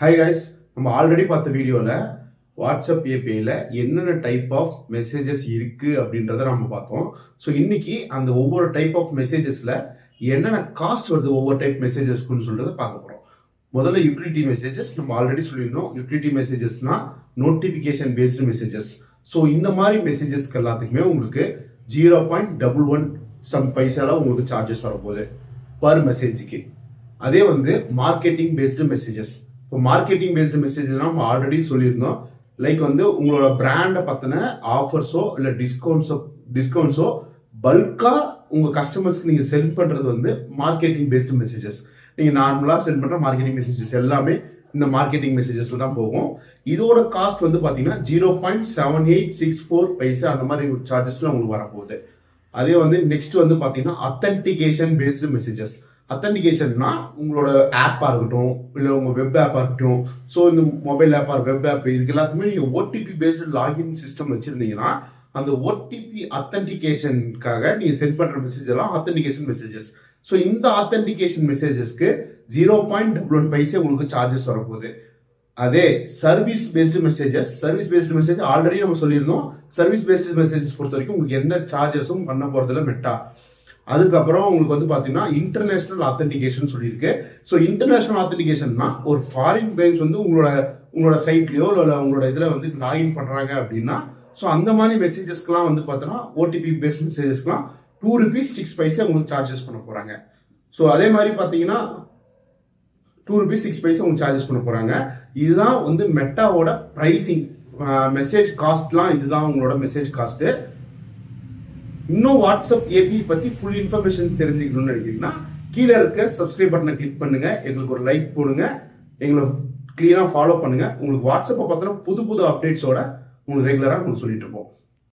Hi guys, நம்ம already பார்த்த வீடியோவில் வாட்ஸ்அப் ஏபிஐயில் என்னென்ன டைப் ஆஃப் மெசேஜஸ் இருக்குது அப்படின்றத நம்ம பார்த்தோம். ஸோ இன்னைக்கு அந்த ஒவ்வொரு டைப் ஆஃப் மெசேஜஸில் என்னென்ன காஸ்ட் வருது ஒவ்வொரு டைப் மெசேஜஸ்க்குன்னு சொல்கிறத பார்க்க போகிறோம். முதல்ல யூட்டிலிட்டி மெசேஜஸ் நம்ம ஆல்ரெடி சொல்லியிருந்தோம். யூட்டிலிட்டி மெசேஜஸ்னால் நோட்டிஃபிகேஷன் பேஸ்டு மெசேஜஸ். ஸோ இந்த மாதிரி மெசேஜஸ்க்கு எல்லாத்துக்குமே உங்களுக்கு 0.11 சம் பைசாலாம் உங்களுக்கு சார்ஜஸ் வரப்போகுது பர் மெசேஜுக்கு. அதே மார்க்கெட்டிங் பேஸ்டு மெசேஜஸ். இப்போ மார்க்கெட்டிங் பேஸ்டு மெசேஜ்னா நம்ம ஆல்ரெடி சொல்லியிருந்தோம். லைக் உங்களோட பிராண்டை பற்றின ஆஃபர்ஸோ இல்லை டிஸ்கவுண்ட்ஸோ பல்காக உங்கள் கஸ்டமர்ஸ்க்கு நீங்கள் சென்ட் பண்ணுறது மார்க்கெட்டிங் பேஸ்டு மெசேஜஸ். நீங்கள் நார்மலாக சென்ட் பண்ணுற மார்க்கெட்டிங் மெசேஜஸ் எல்லாமே இந்த மார்க்கெட்டிங் மெசேஜஸில் தான் போகும். இதோட காஸ்ட் பார்த்தீங்கன்னா 0.7864 பைசா அந்த மாதிரி சார்ஜஸில் உங்களுக்கு வரப்போகுது. அதே நெக்ஸ்ட் பார்த்தீங்கன்னா அத்தன்டிகேஷன் பேஸ்டு மெசேஜஸ். அத்தன்டிகேஷன்னா உங்களோட ஆப்பாக இருக்கட்டும் இல்லை உங்கள் வெப் ஆப்பாக இருக்கட்டும், ஸோ இந்த மொபைல் ஆப்பாக வெப் ஆப் இதுக்கு எல்லாத்துக்குமே நீங்கள் ஓடிபி பேஸ்டு லாகின் சிஸ்டம் வச்சுருந்தீங்கன்னா அந்த ஓடிபி அத்தன்டிகேஷனுக்காக நீங்கள் சென்ட் பண்ணுற மெசேஜ் எல்லாம் அத்தன்டிகேஷன் மெசேஜஸ். ஸோ இந்த அத்தன்டிகேஷன் மெசேஜஸ்க்கு 0.11 பைசா உங்களுக்கு சார்ஜஸ் வரப்போகுது. அதே சர்வீஸ் பேஸ்டு மெசேஜ் ஆல்ரெடி நம்ம சொல்லியிருந்தோம். சர்வீஸ் பேஸ்டு மெசேஜஸ் பொறுத்த வரைக்கும் உங்களுக்கு எந்த சார்ஜஸும் பண்ண போகிறதில்ல மெட்டா. அதுக்கப்புறம் உங்களுக்கு பார்த்தீங்கன்னா இன்டர்நேஷனல் ஆத்தென்டிகேஷன் சொல்லியிருக்கு. ஸோ இன்டர்நேஷனல் ஆத்தென்டிகேஷன்னா ஒரு ஃபாரின் பிரைன்ஸ் உங்களோட சைட்லையோ இல்லை உங்களோட இதில் லாகின் பண்ணுறாங்க அப்படின்னா, ஸோ அந்த மாதிரி மெசேஜஸ்க்குலாம் பார்த்தோன்னா ஓடிபி பேஸ்ட் மெசேஜஸ்க்குலாம் ₹2.06 உங்களுக்கு சார்ஜஸ் பண்ண போகிறாங்க. ஸோ அதே மாதிரி பார்த்தீங்கன்னா ₹2.06 உங்களுக்கு சார்ஜஸ் பண்ண போகிறாங்க. இதுதான் மெட்டாவோட ப்ரைஸிங். மெசேஜ் காஸ்ட்லாம் இதுதான் உங்களோட மெசேஜ் காஸ்ட்டு. இன்னும் வாட்ஸ்அப் ஏபி பற்றி ஃபுல் இன்ஃபர்மேஷன் தெரிஞ்சுக்கணும்னு நினைக்கிறீங்கன்னா கீழே இருக்க சப்ஸ்கிரைப் பட்டனை கிளிக் பண்ணுங்கள், எங்களுக்கு ஒரு லைக் போடுங்க, எங்களை கிளியராக ஃபாலோ பண்ணுங்கள். உங்களுக்கு வாட்ஸ்அப்பை பார்த்தோன்னா புது அப்டேட்ஸோட உங்களுக்கு ரெகுலராக சொல்லிட்டு இருப்போம்.